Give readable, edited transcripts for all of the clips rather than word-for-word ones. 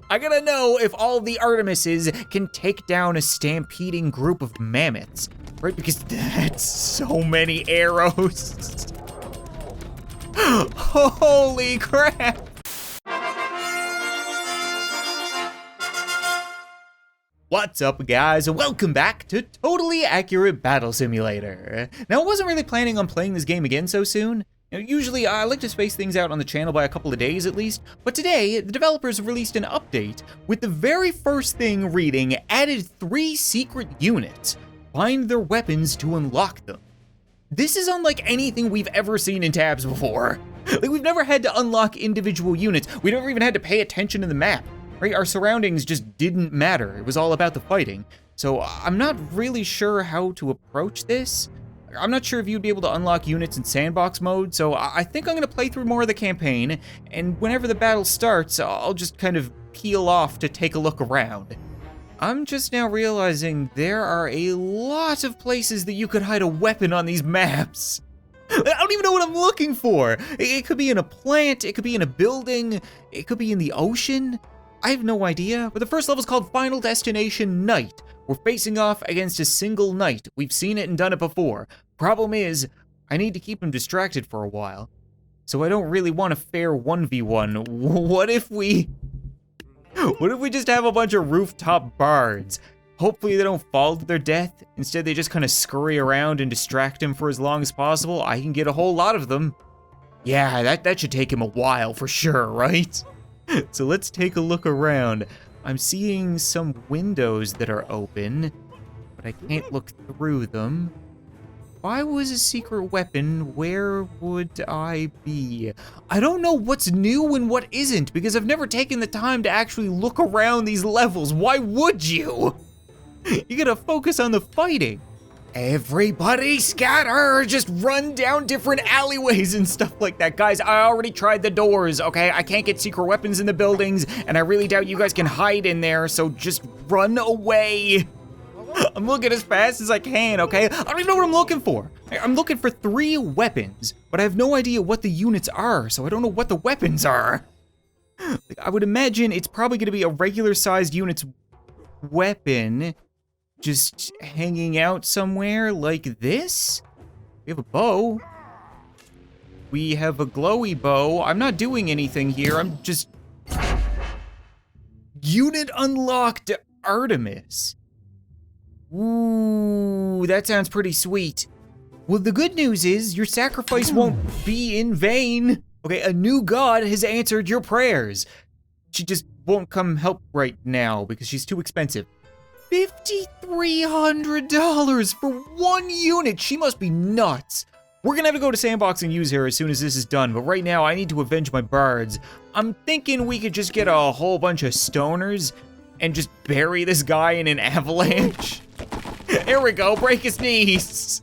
I gotta know if all the Artemises can take down a stampeding group of mammoths, right? Because that's so many arrows. Holy crap. What's up, guys? Welcome back to Totally Accurate Battle Simulator. Now, I wasn't really planning on playing this game again so soon. Usually, I like to space things out on the channel by a couple of days at least, but today, the developers released an update with the very first thing reading added 3 secret units. Find their weapons to unlock them. This is unlike anything we've ever seen in tabs before. Like, we've never had to unlock individual units. We never even had to pay attention to the map. Right, our surroundings just didn't matter. It was all about the fighting. So I'm not really sure how to approach this. I'm not sure if you'd be able to unlock units in sandbox mode, so I think I'm gonna play through more of the campaign, and whenever the battle starts, I'll just kind of peel off to take a look around. I'm just now realizing there are a lot of places that you could hide a weapon on these maps. I don't even know what I'm looking for. It could be in a plant, it could be in a building, it could be in the ocean. I have no idea, but the first level is called Final Destination Night. We're facing off against a single knight. We've seen it and done it before. Problem is, I need to keep him distracted for a while. So I don't really want a fair 1v1. What if we just have a bunch of rooftop bards? Hopefully they don't fall to their death. Instead, they just kind of scurry around and distract him for as long as possible. I can get a whole lot of them. Yeah, that should take him a while for sure, right? So let's take a look around. I'm seeing some windows that are open, but I can't look through them. If I was a secret weapon, where would I be? I don't know what's new and what isn't, because I've never taken the time to actually look around these levels. Why would you? You gotta focus on the fighting. Everybody scatter, just run down different alleyways and stuff like that. Guys, I already tried the doors, okay? I can't get secret weapons in the buildings, and I really doubt you guys can hide in there, so just run away. I'm looking as fast as I can, okay? I don't even know what I'm looking for. I'm looking for 3 weapons, but I have no idea what the units are, so I don't know what the weapons are. I would imagine it's probably gonna be a regular-sized unit's weapon, just hanging out somewhere like this? We have a bow. We have a glowy bow. I'm not doing anything here. I'm just... Unit unlocked Artemis. Ooh, that sounds pretty sweet. Well, the good news is your sacrifice won't be in vain. Okay, a new god has answered your prayers. She just won't come help right now because she's too expensive. $5,300 for 1 unit. She must be nuts. We're gonna have to go to Sandbox and use her as soon as this is done, but right now I need to avenge my bards. I'm thinking we could just get a whole bunch of stoners and just bury this guy in an avalanche. Here we go, break his knees.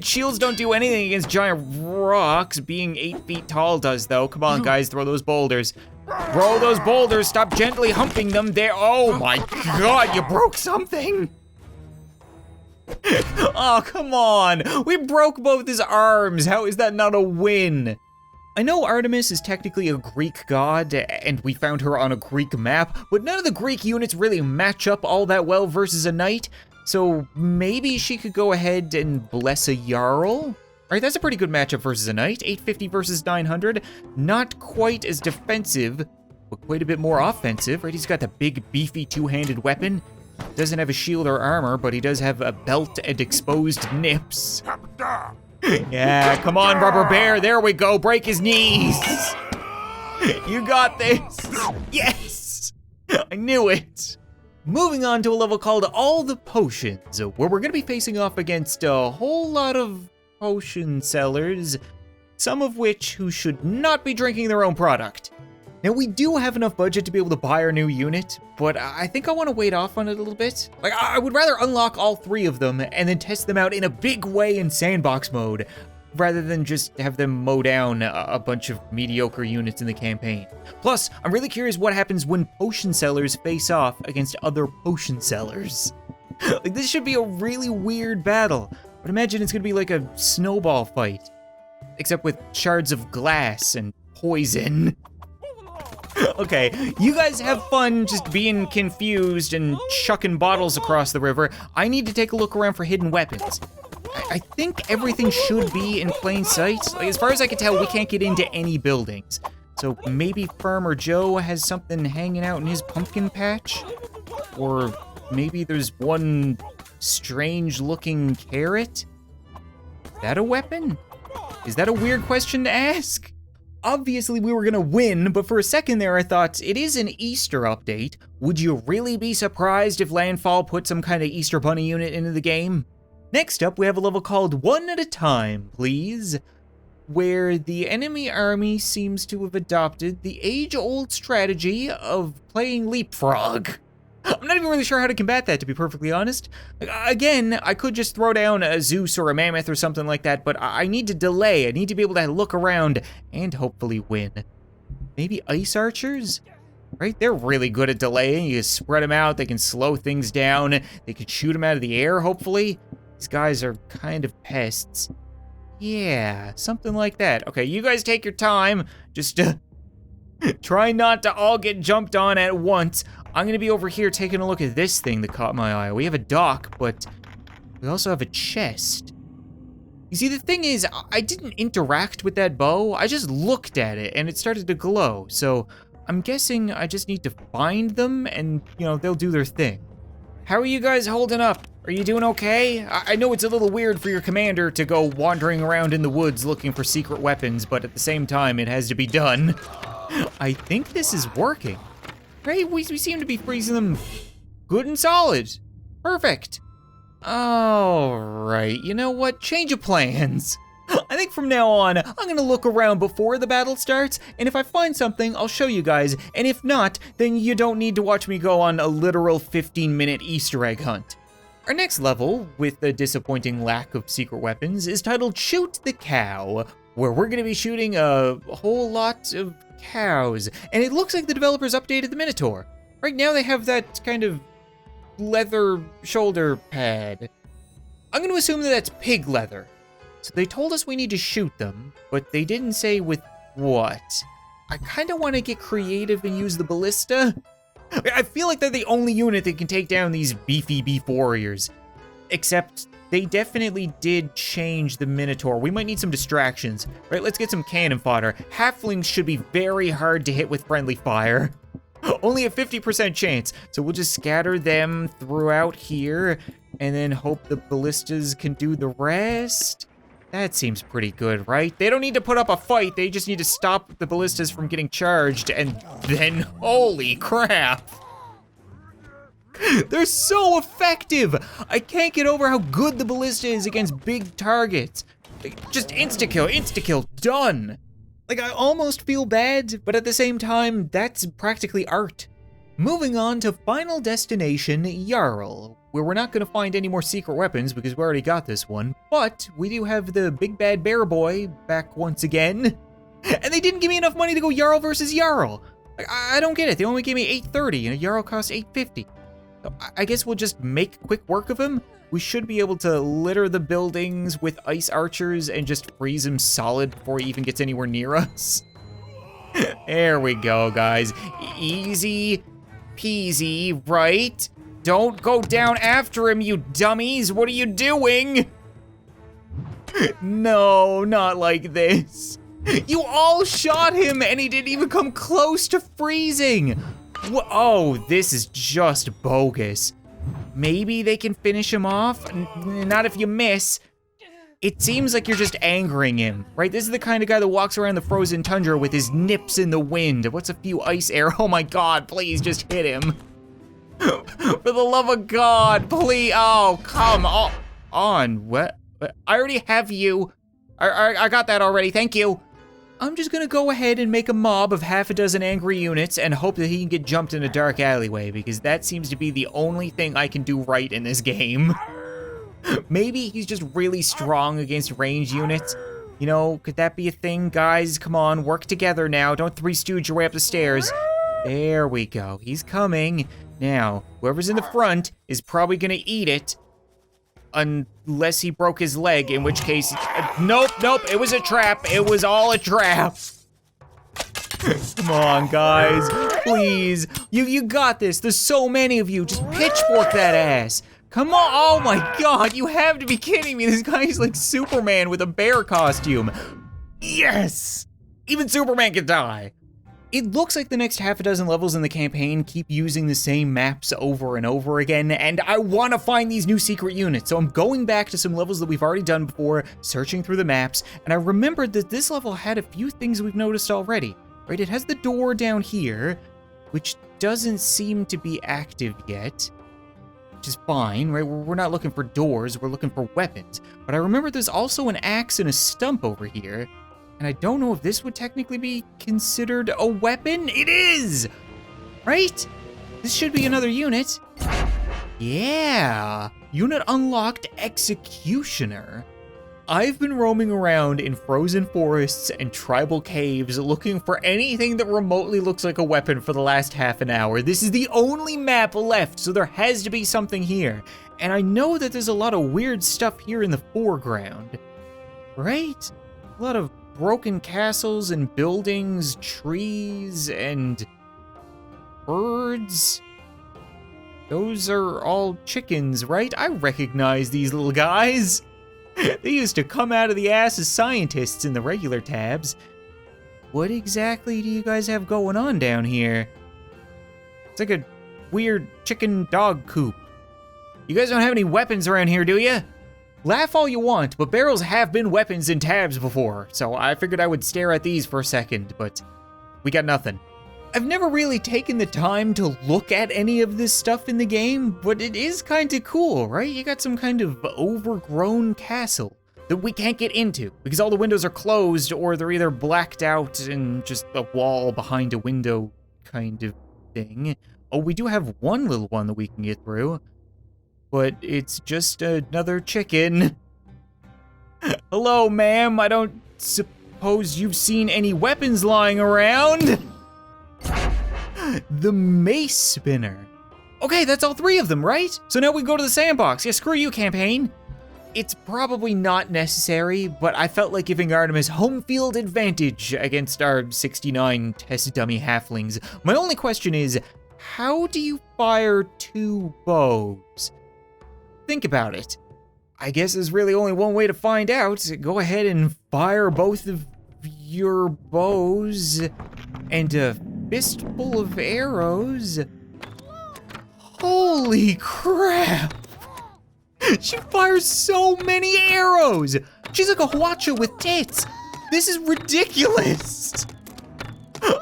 Shields don't do anything against giant rocks. Being 8 feet tall does though. Come on guys, throw those boulders. Throw those boulders, stop gently humping them there. Oh my god, you broke something. Oh, come on. We broke both his arms. How is that not a win? I know Artemis is technically a Greek god, and we found her on a Greek map, but none of the Greek units really match up all that well versus a knight, so maybe she could go ahead and bless a Jarl? Alright, that's a pretty good matchup versus a knight. 850 versus 900. Not quite as defensive, but quite a bit more offensive, right? He's got the big, beefy, 2-handed weapon. Doesn't have a shield or armor, but he does have a belt and exposed nips. Yeah, come on, Rubber Bear. There we go. Break his knees. You got this. Yes. I knew it. Moving on to a level called All the Potions, where we're gonna be facing off against a whole lot of potion sellers, some of which who should not be drinking their own product. Now, we do have enough budget to be able to buy our new unit, but I think I want to wait off on it a little bit. Like, I would rather unlock all 3 of them and then test them out in a big way in sandbox mode, rather than just have them mow down a bunch of mediocre units in the campaign. Plus, I'm really curious what happens when potion sellers face off against other potion sellers. Like, this should be a really weird battle, but imagine it's gonna be like a snowball fight, except with shards of glass and poison. Okay, you guys have fun just being confused and chucking bottles across the river. I need to take a look around for hidden weapons. I think everything should be in plain sight. Like, as far as I can tell, we can't get into any buildings. So maybe Farmer Joe has something hanging out in his pumpkin patch? Or maybe there's one strange looking carrot? Is that a weapon? Is that a weird question to ask? Obviously we were gonna win, but for a second there I thought, it is an Easter update. Would you really be surprised if Landfall put some kind of Easter Bunny unit into the game? Next up, we have a level called One at a Time, Please, where the enemy army seems to have adopted the age-old strategy of playing leapfrog. I'm not even really sure how to combat that, to be perfectly honest. Again, I could just throw down a Zeus or a Mammoth or something like that, but I need to delay. I need to be able to look around and hopefully win. Maybe Ice Archers? Right? They're really good at delaying. You can spread them out, they can slow things down, they can shoot them out of the air, hopefully. These guys are kind of pests. Yeah, something like that. Okay, you guys take your time. Just try not to all get jumped on at once. I'm gonna be over here taking a look at this thing that caught my eye. We have a dock, but we also have a chest. You see, the thing is, I didn't interact with that bow. I just looked at it and it started to glow. So I'm guessing I just need to find them and, you know, they'll do their thing. How are you guys holding up? Are you doing okay? I know it's a little weird for your commander to go wandering around in the woods looking for secret weapons, but at the same time, it has to be done. I think this is working. Right, we seem to be freezing them good and solid. Perfect. All right, you know what? Change of plans. I think from now on, I'm gonna look around before the battle starts, and if I find something, I'll show you guys, and if not, then you don't need to watch me go on a literal 15-minute Easter egg hunt. Our next level, with the disappointing lack of secret weapons, is titled Shoot the Cow, where we're gonna be shooting a whole lot of cows, and it looks like the developers updated the Minotaur. Right now they have that kind of leather shoulder pad. I'm gonna assume that that's pig leather. So they told us we need to shoot them, but they didn't say with what. I kinda wanna get creative and use the ballista. I feel like they're the only unit that can take down these beefy beef warriors. Except they definitely did change the Minotaur. We might need some distractions. Right, let's get some cannon fodder. Halflings should be very hard to hit with friendly fire. Only a 50% chance, so we'll just scatter them throughout here, and then hope the ballistas can do the rest. That seems pretty good, right? They don't need to put up a fight, they just need to stop the ballistas from getting charged, and then, holy crap! They're so effective! I can't get over how good the ballista is against big targets. Just insta-kill, done! Like, I almost feel bad, but at the same time, that's practically art. Moving on to Final Destination, Jarl, where we're not gonna find any more secret weapons because we already got this one, but we do have the big bad bear boy back once again. And they didn't give me enough money to go Jarl versus Jarl. I don't get it, they only gave me $830 and a Jarl costs $850. So I guess we'll just make quick work of him. We should be able to litter the buildings with ice archers and just freeze him solid before he even gets anywhere near us. There we go, guys. Easy peasy, right? Don't go down after him, you dummies. What are you doing? No, not like this. You all shot him and he didn't even come close to freezing. Oh, this is just bogus. Maybe they can finish him off? Not if you miss. It seems like you're just angering him, right? This is the kind of guy that walks around the frozen tundra with his nips in the wind. What's a few ice arrows? Oh my God, please just hit him. For the love of God, please. Oh, come on. What? I already have you. I got that already, thank you. I'm just gonna go ahead and make a mob of half a dozen angry units and hope that he can get jumped in a dark alleyway, because that seems to be the only thing I can do right in this game. Maybe he's just really strong against ranged units. You know, could that be a thing? Guys, come on, work together now. Don't three stooge your way up the stairs. There we go, he's coming. Now, whoever's in the front is probably gonna eat it. Unless he broke his leg, in which case, nope, it was a trap. It was all a trap. Come on, guys, please. You got this. There's so many of you. Just pitchfork that ass. Come on, oh my God, you have to be kidding me. This guy's like Superman with a bear costume. Yes, even Superman can die. It looks like the next half a dozen levels in the campaign keep using the same maps over and over again, and I want to find these new secret units, so I'm going back to some levels that we've already done before, searching through the maps, and I remembered that this level had a few things we've noticed already, right? It has the door down here, which doesn't seem to be active yet, which is fine, right? We're not looking for doors, we're looking for weapons, but I remember there's also an axe and a stump over here, and I don't know if this would technically be considered a weapon. It is, right? This should be another unit. Yeah, unit unlocked, Executioner. I've been roaming around in frozen forests and tribal caves looking for anything that remotely looks like a weapon for the last half an hour. This is the only map left, so there has to be something here. And I know that there's a lot of weird stuff here in the foreground, right? A lot of broken castles and buildings, trees, and birds. Those are all chickens, right? I recognize these little guys. They used to come out of the ass as scientists in the regular tabs. What exactly do you guys have going on down here? It's like a weird chicken dog coop. You guys don't have any weapons around here, do you? Laugh all you want, but barrels have been weapons in tabs before, so I figured I would stare at these for a second, but we got nothing. I've never really taken the time to look at any of this stuff in the game, but it is kind of cool, right? You got some kind of overgrown castle that we can't get into because all the windows are closed or they're either blacked out and just a wall behind a window kind of thing. Oh, we do have one little one that we can get through, but it's just another chicken. Hello, ma'am. I don't suppose you've seen any weapons lying around? The mace spinner. Okay, that's all three of them, right? So now we go to the sandbox. Yeah, screw you, campaign. It's probably not necessary, but I felt like giving Artemis home field advantage against our 69 test dummy halflings. My only question is, how do you fire two bows? Think about it. I guess there's really only one way to find out. Go ahead and fire both of your bows and a fistful of arrows. Holy crap! She fires so many arrows! She's like a Hwacha with tits! This is ridiculous!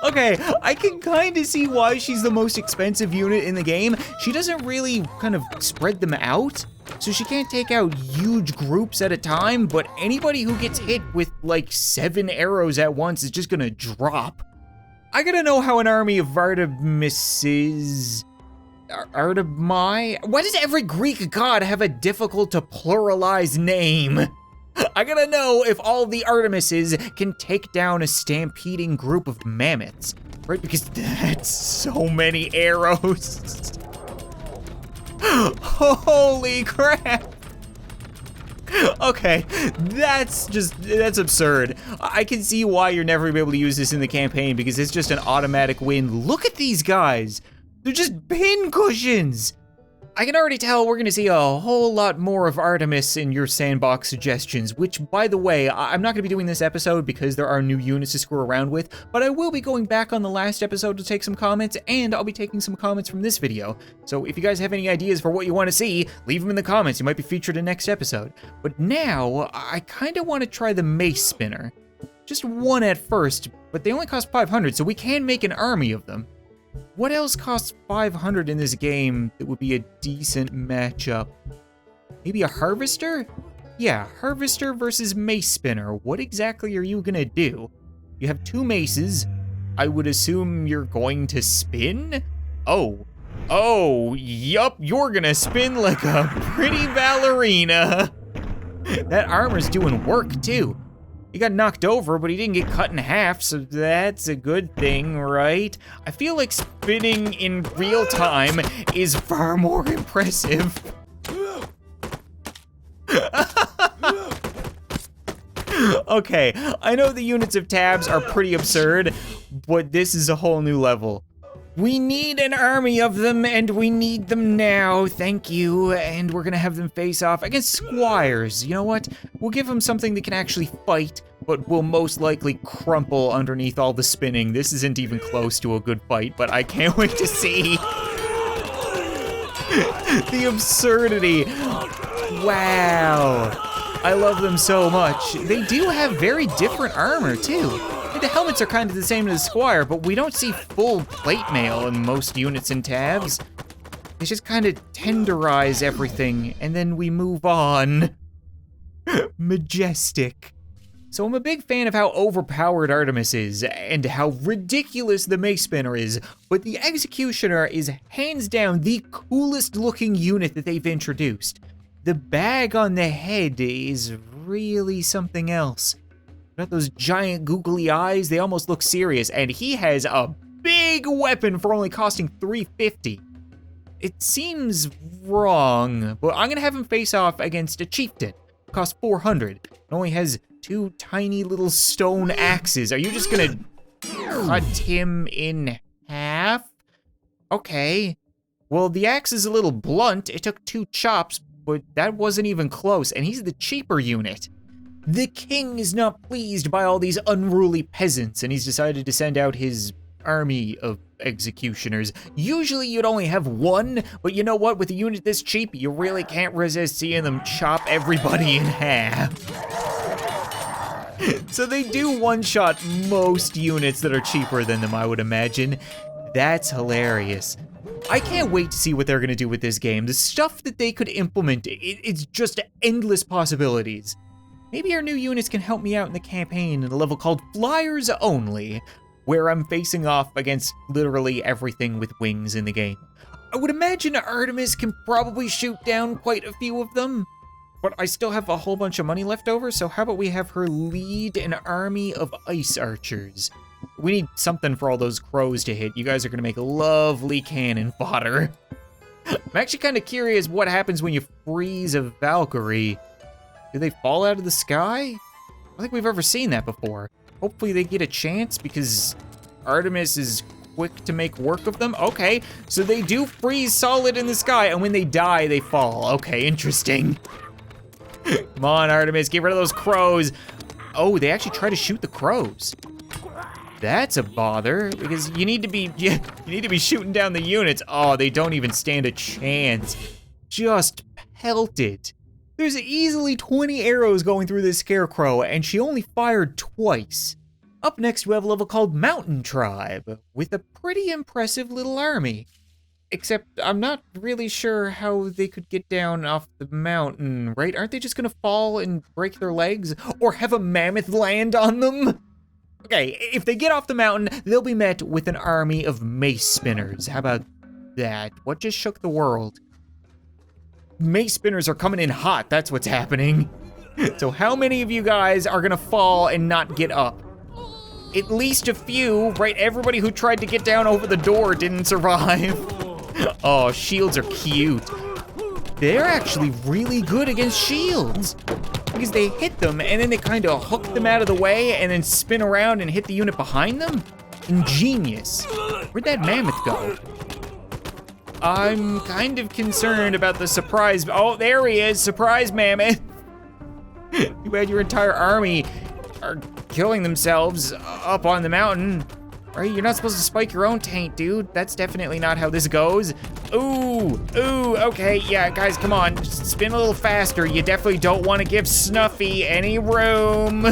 Okay, I can kind of see why she's the most expensive unit in the game. She doesn't really kind of spread them out, so she can't take out huge groups at a time, but anybody who gets hit with like 7 arrows at once is just gonna drop. I gotta know how an army of Artemises... Artemi? Why does every Greek god have a difficult to pluralize name? I gotta know if all the Artemises can take down a stampeding group of mammoths, right? Because that's so many arrows. Holy crap. Okay, that's absurd. I can see why you're never gonna be able to use this in the campaign because it's just an automatic win. Look at these guys. They're just pin cushions. I can already tell we're gonna see a whole lot more of Artemis in your sandbox suggestions, which, by the way, I'm not gonna be doing this episode because there are new units to screw around with, but I will be going back on the last episode to take some comments, and I'll be taking some comments from this video. So if you guys have any ideas for what you wanna see, leave them in the comments. You might be featured in next episode. But now, I kinda wanna try the mace spinner. Just one at first, but they only cost 500, so we can make an army of them. What else costs 500 in this game that would be a decent matchup? Maybe a harvester? Yeah, harvester versus mace spinner. What exactly are you gonna do? You have 2 maces. I would assume you're going to spin? Oh, yup, you're gonna spin like a pretty ballerina. That armor's doing work too. He got knocked over, but he didn't get cut in half, so that's a good thing, right? I feel like spinning in real time is far more impressive. Okay, I know the units of tabs are pretty absurd, but this is a whole new level. We need an army of them, and we need them now, thank you. And we're gonna have them face off against squires. You know what? We'll give them something that can actually fight, but will most likely crumple underneath all the spinning. This isn't even close to a good fight, but I can't wait to see. The absurdity. Wow. I love them so much. They do have very different armor too. The helmets are kind of the same as the squire, but we don't see full plate mail in most units and tabs. They just kind of tenderize everything and then we move on. Majestic. So I'm a big fan of how overpowered Artemis is and how ridiculous the Mace Spinner is, but the Executioner is hands down the coolest looking unit that they've introduced. The bag on the head is really something else. Got those giant googly eyes, they almost look serious, and he has a big weapon for only costing $350. It seems wrong, but I'm gonna have him face off against a chieftain. Costs $400. It only has 2 tiny little stone axes. Are you just gonna cut him in half? Okay. Well, the axe is a little blunt. It took 2 chops, but that wasn't even close, and he's the cheaper unit. The king is not pleased by all these unruly peasants, and he's decided to send out his army of executioners. Usually you'd only have 1, but you know what? With a unit this cheap, you really can't resist seeing them chop everybody in half. So they do one-shot most units that are cheaper than them, I would imagine. That's hilarious. I can't wait to see what they're gonna do with this game. The stuff that they could implement, it's just endless possibilities. Maybe our new units can help me out in the campaign in a level called Flyers Only, where I'm facing off against literally everything with wings in the game. I would imagine Artemis can probably shoot down quite a few of them, but I still have a whole bunch of money left over, so how about we have her lead an army of ice archers? We need something for all those crows to hit. You guys are gonna make lovely cannon fodder. I'm actually kind of curious what happens when you freeze a Valkyrie. Do they fall out of the sky? I don't think we've ever seen that before. Hopefully they get a chance because Artemis is quick to make work of them. Okay, so they do freeze solid in the sky, and when they die, they fall. Okay, interesting. Come on, Artemis, get rid of those crows. Oh, they actually try to shoot the crows. That's a bother, because you need to be shooting down the units. Oh, they don't even stand a chance. Just pelted. There's easily 20 arrows going through this scarecrow, and she only fired twice. Up next, we have a level called Mountain Tribe, with a pretty impressive little army. Except I'm not really sure how they could get down off the mountain, right? Aren't they just gonna fall and break their legs? Or have a mammoth land on them? Okay, if they get off the mountain, they'll be met with an army of mace spinners. How about that? What just shook the world? Mace spinners are coming in hot, that's what's happening. So how many of you guys are gonna fall and not get up? At least a few, right? Everybody who tried to get down over the door didn't survive. Oh, shields are cute. They're actually really good against shields because they hit them and then they kind of hook them out of the way and then spin around and hit the unit behind them. Ingenious. Where'd that mammoth go? I'm kind of concerned about the surprise. Oh, there he is, surprise mammoth. Too bad your entire army are killing themselves up on the mountain. Right, you're not supposed to spike your own taint, dude. That's definitely not how this goes. Ooh, okay, yeah, guys, come on, just spin a little faster. You definitely don't want to give Snuffy any room.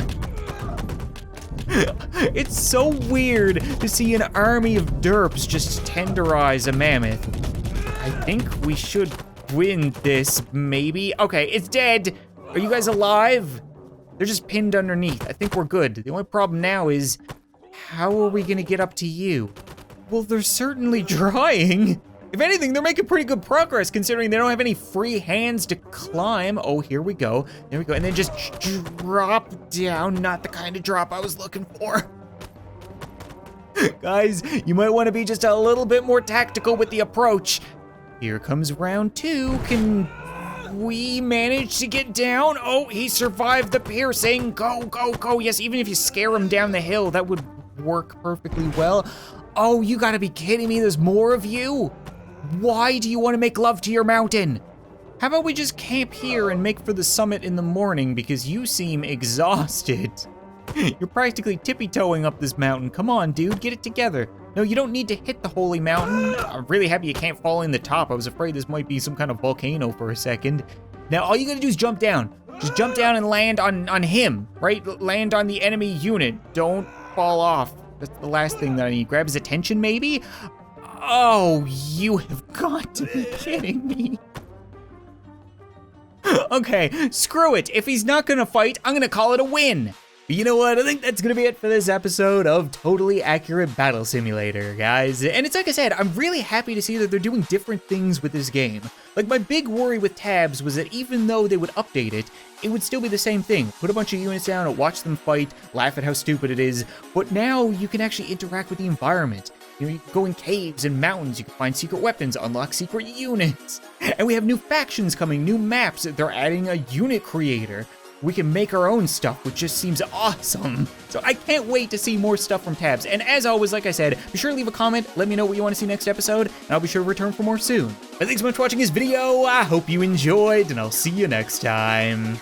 It's so weird to see an army of derps just tenderize a mammoth. I think we should win this, maybe. Okay, it's dead. Are you guys alive? They're just pinned underneath. I think we're good. The only problem now is, how are we gonna get up to you? Well, they're certainly trying. If anything, they're making pretty good progress considering they don't have any free hands to climb. Oh, here we go. There we go. And then just drop down. Not the kind of drop I was looking for. Guys, you might want to be just a little bit more tactical with the approach. Here comes round 2. Can we managed to get down. Oh, he survived the piercing. Go, go, go. Yes, even if you scare him down the hill, that would work perfectly well. Oh, you gotta be kidding me. There's more of you. Why do you want to make love to your mountain? How about we just camp here and make for the summit in the morning, because you seem exhausted. You're practically tippy-toeing up this mountain. Come on, dude, get it together. No, you don't need to hit the holy mountain. I'm really happy you can't fall in the top. I was afraid this might be some kind of volcano for a second. Now, all you gotta do is jump down. Just jump down and land on him, right? Land on the enemy unit. Don't fall off. That's the last thing that I need. Grab his attention, maybe? Oh, you have got to be kidding me. Okay, screw it. If he's not gonna fight, I'm gonna call it a win. But you know what? I think that's gonna be it for this episode of Totally Accurate Battle Simulator, guys. And it's like I said, I'm really happy to see that they're doing different things with this game. Like, my big worry with tabs was that even though they would update it, it would still be the same thing. Put a bunch of units down, watch them fight, laugh at how stupid it is. But now you can actually interact with the environment. You know, you can go in caves and mountains, you can find secret weapons, unlock secret units. And we have new factions coming, new maps. They're adding a unit creator. We can make our own stuff, which just seems awesome. So I can't wait to see more stuff from Tabs. And as always, like I said, be sure to leave a comment, let me know what you want to see next episode, and I'll be sure to return for more soon. But thanks so much for watching this video, I hope you enjoyed, and I'll see you next time.